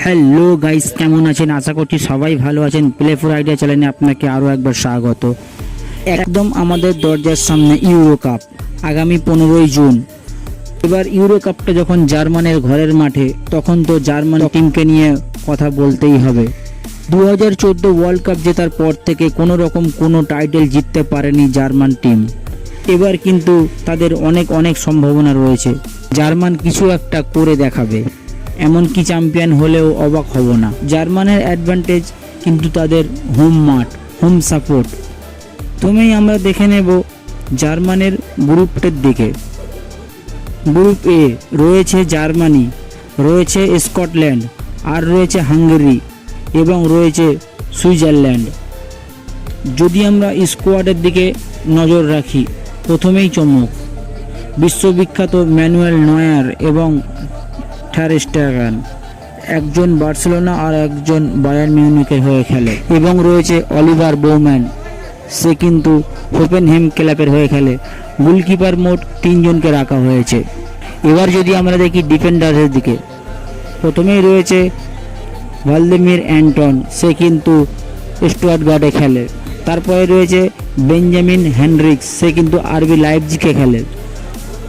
Hello guys, কেমন আছেন? আশা করছি সবাই ভালো আছেন। প্লে ফর আইডিয়া চ্যানেলে আপনাকে আরও একবার স্বাগত। একদম আমাদের দরজার সামনে ইউরো কাপ আগামী 15ই জুন। এবার ইউরো কাপটা যখন জার্মানের ঘরের মাঠে, তখন তো জার্মান টিমকে নিয়ে কথা বলতেই হবে। 2014 ওয়ার্ল্ড কাপ জেতার পর থেকে কোনো রকম কোনো টাইটেল জিততে পারেনি জার্মান টিম। এবার কিন্তু তাদের অনেক সম্ভাবনা রয়েছে, জার্মান কিছু একটা করে দেখাবে। এমনকি চ্যাম্পিয়ন হলেও অবাক হব না। জার্মানের অ্যাডভান্টেজ কিন্তু তাদের হোম মাঠ, হোম সাপোর্ট। প্রথমেই আমরা দেখে নেব জার্মানের গ্রুপের দিকে। গ্রুপ এ রয়েছে জার্মানি, রয়েছে স্কটল্যান্ড, আর রয়েছে হাঙ্গেরি এবং রয়েছে সুইজারল্যান্ড। যদি আমরা স্কোয়াডের দিকে নজর রাখি, প্রথমেই চমক বিশ্ববিখ্যাত ম্যানুয়েল নয়ার এবং টার স্টেগেন, একজন বার্সেলোনা আর একজন বায়ার্ন মিউনিখের হয়ে খেলে। এবং রয়েছে অলিভার বোম্যান, সে কিন্তু হোফেনহেম ক্লাবের হয়ে খেলে। গোলকিপার মোট 3 জনকে রাখা হয়েছে। এবার যদি আমরা দেখি ডিফেন্ডারের দিকে, প্রথমেই রয়েছে ভালদিমির অ্যান্টন, সে কিন্তু স্টুটগার্টে খেলে। তারপরে রয়েছে বেঞ্জামিন হেনরিক্স, সে কিন্তু আরবি লাইপজিগে খেলে।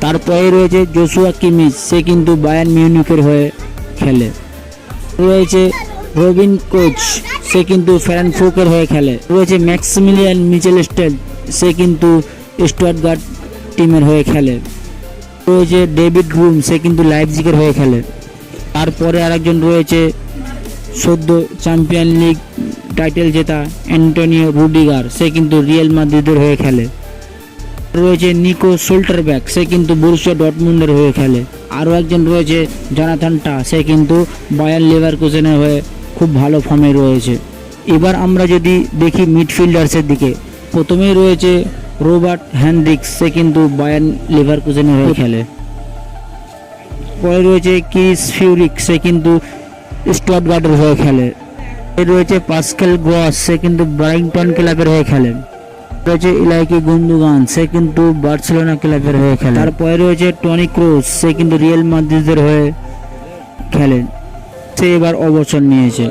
তারপরে রয়েছে জোশুয়া কিমিচ, সে কিন্তু বায়ার্ন মিউনিখের হয়ে খেলে। রয়েছে রবিন কোচ, সে কিন্তু ফ্রাঙ্কফুর্টের হয়ে খেলে। রয়েছে ম্যাক্সিমিলিয়ান মিচেলস্টেড, সে কিন্তু স্টুটগার্ট টিমের হয়ে খেলে। রয়েছে ডেভিড গ্রুম, সে কিন্তু লাইপজিগের হয়ে খেলে। তারপরে আরেকজন রয়েছে সদ্য চ্যাম্পিয়ন লিগ টাইটেল জেতা অ্যান্টোনিও রুডিগার, সে কিন্তু রিয়াল মাদ্রিদের হয়ে খেলে। রয়েছে নিকো সোল্টারব্যাক, সে কিন্তু বরুসিয়া ডর্টমুন্ডের হয়ে খেলে। আরও একজন রয়েছে জনাথন টা, সে কিন্তু বায়ার্ন লেভারকুসেনের হয়ে খুব ভালো ফর্মে রয়েছে। এবার আমরা যদি দেখি মিডফিল্ডার্সের দিকে, প্রথমেই রয়েছে রবার্ট হেনরিক্স, সে কিন্তু বায়ার্ন লেভারকুসেনের হয়ে খেলে। পরে রয়েছে ক্রিস ফিউরিক, সে কিন্তু স্টুটগার্টের হয়ে খেলে। রয়েছে পাস্কেল গ্রস, সে কিন্তু ব্রাইটন ক্লাবের হয়ে খেলে। রয়েছে ইলাইকি গুন্দোগান, সে কিন্তু বার্সেলোনা ক্লাবের হয়ে খেলে। তারপরে রয়েছে টনি ক্রুস, সে কিন্তু রিয়াল মাদ্রিদের হয়ে খেলেন, সে এবার অবসর নিয়েছে।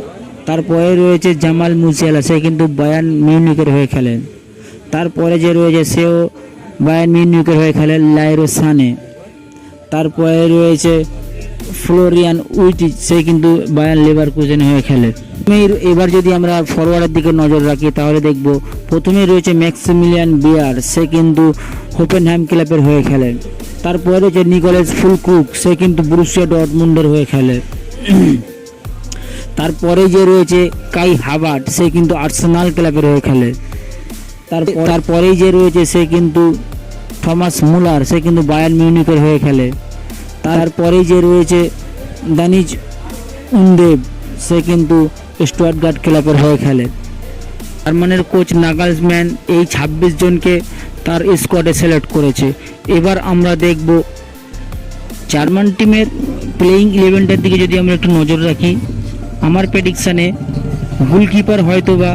তারপরে রয়েছে জামাল মুসিয়ালা, সে কিন্তু বায়ার্ন মিউনিখের হয়ে খেলেন। তারপরে যে রয়েছে সেও বায়ার্ন মিউনিখের হয়ে খেলেন, লাইরো সানে। তারপরে রয়েছে ফ্লোরিয়ান উইটিচ, সে কিন্তু বায়ার্ন লেভারকুসেন হয়ে খেলে। এবার যদি আমরা ফরওয়ার্ডের দিকে নজর রাখি, তাহলে দেখব প্রথমে রয়েছে ম্যাক্সিমিলিয়ান বিয়ার, সে কিন্তু হোফেনহেম ক্লাবের হয়ে খেলে। তারপরে রয়েছে নিকোলাস ফুলক্রুগ, সে কিন্তু বরুসিয়া ডর্টমুন্ডের হয়ে খেলে। তারপরে যে রয়েছে কাই হাভার্টজ, সে কিন্তু আর্সেনাল ক্লাবের হয়ে খেলে। তারপরেই যে রয়েছে সে কিন্তু থমাস মুলার, সে কিন্তু বায়ার্ন মিউনিখের হয়ে খেলে। তারপরেই যে রয়েছে দানিশ উনদেব, সে কিন্তু স্টুটগার্ট ক্লাবের হয়ে খেলে। জার্মানের কোচ নাগলসম্যান এই 26 জনকে তার স্কোয়াডে সিলেক্ট করেছে। এবার আমরা দেখব জার্মান টিমের প্লেয়িং 11টার দিকে যদি আমরা একটু নজর রাখি, আমার প্রেডিকশানে গোলকিপার হয়তো বা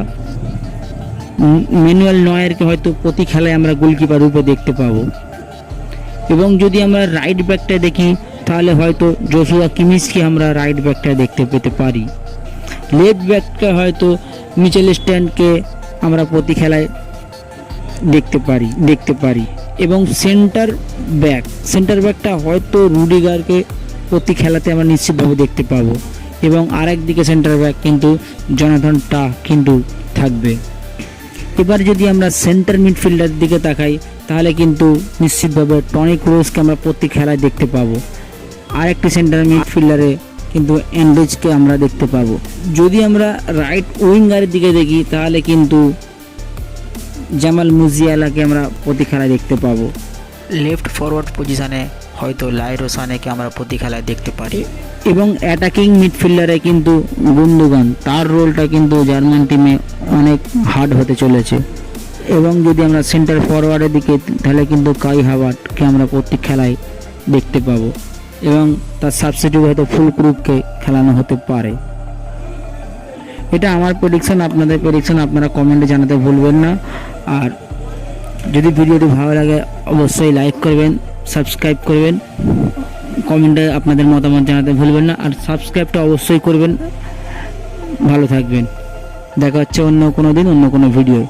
ম্যানুয়েল নয়ারকে হয়তো প্রতি খেলায় আমরা গোলকিপার রূপে দেখতে পাবো। এবং যদি আমরা রাইট ব্যাকটা দেখি, তাহলে হয়তো জোশুয়া কিমিচকে আমরা রাইট ব্যাকটা দেখতে পেতে পারি। লেফট ব্যাকটা হয়তো মিচেল স্ট্যান্ডকে আমরা প্রতি খেলায় দেখতে পারি। এবং সেন্টার ব্যাকটা হয়তো রুডিগারকে প্রতি খেলাতে আমরা নিশ্চিতভাবে দেখতে পাবো। এবং আরেকদিকে সেন্টার ব্যাক কিন্তু জনাথন টা কিন্তু থাকবে। এবার যদি আমরা সেন্টার মিডফিল্ডার দিকে তাকাই, তাহলে কিন্তু নিশ্চিতভাবে টনি ক্রুসকে আমরা প্রতি খেলায় দেখতে পাবো। আরেকটি সেন্টার মিডফিল্ডারে কিন্তু এনরিচকে আমরা দেখতে পাবো। যদি আমরা রাইট উইঙ্গারের দিকে দেখি, তাহলে কিন্তু জামাল মুসিয়ালাকে আমরা প্রতি খেলায় দেখতে পাবো। লেফট ফরওয়ার্ড পজিশনে হয়তো লাইরো সানেকে আমরা প্রতি খেলায় দেখতে পারি। এবং অ্যাটাকিং মিডফিল্ডারে কিন্তু গুন্দোগান, তার রোলটা কিন্তু জার্মান টিমে অনেক হার্ড হতে চলেছে। এবং যদি আমরা সেন্টার ফরওয়ার্ডের দিকে, তাহলে কিন্তু কাই হাভার্টকে আমরা প্রতি খেলায় দেখতে পাবো। এবং তার সাবস্টিটিউট হয়তো ফুলক্রুগকে খেলানো হতে পারে। এটা আমার প্রেডিকশন, আপনাদের প্রেডিকশন আপনারা কমেন্টে জানাতে ভুলবেন না। আর যদি ভিডিওটি ভালো লাগে অবশ্যই লাইক করবেন, সাবস্ক্রাইব করবেন। কমেন্টে আপনাদের মতামত জানাতে ভুলবেন না, আর সাবস্ক্রাইবটা অবশ্যই করবেন। ভালো থাকবেন, দেখা হচ্ছে অন্য কোনো দিন অন্য কোনো ভিডিও।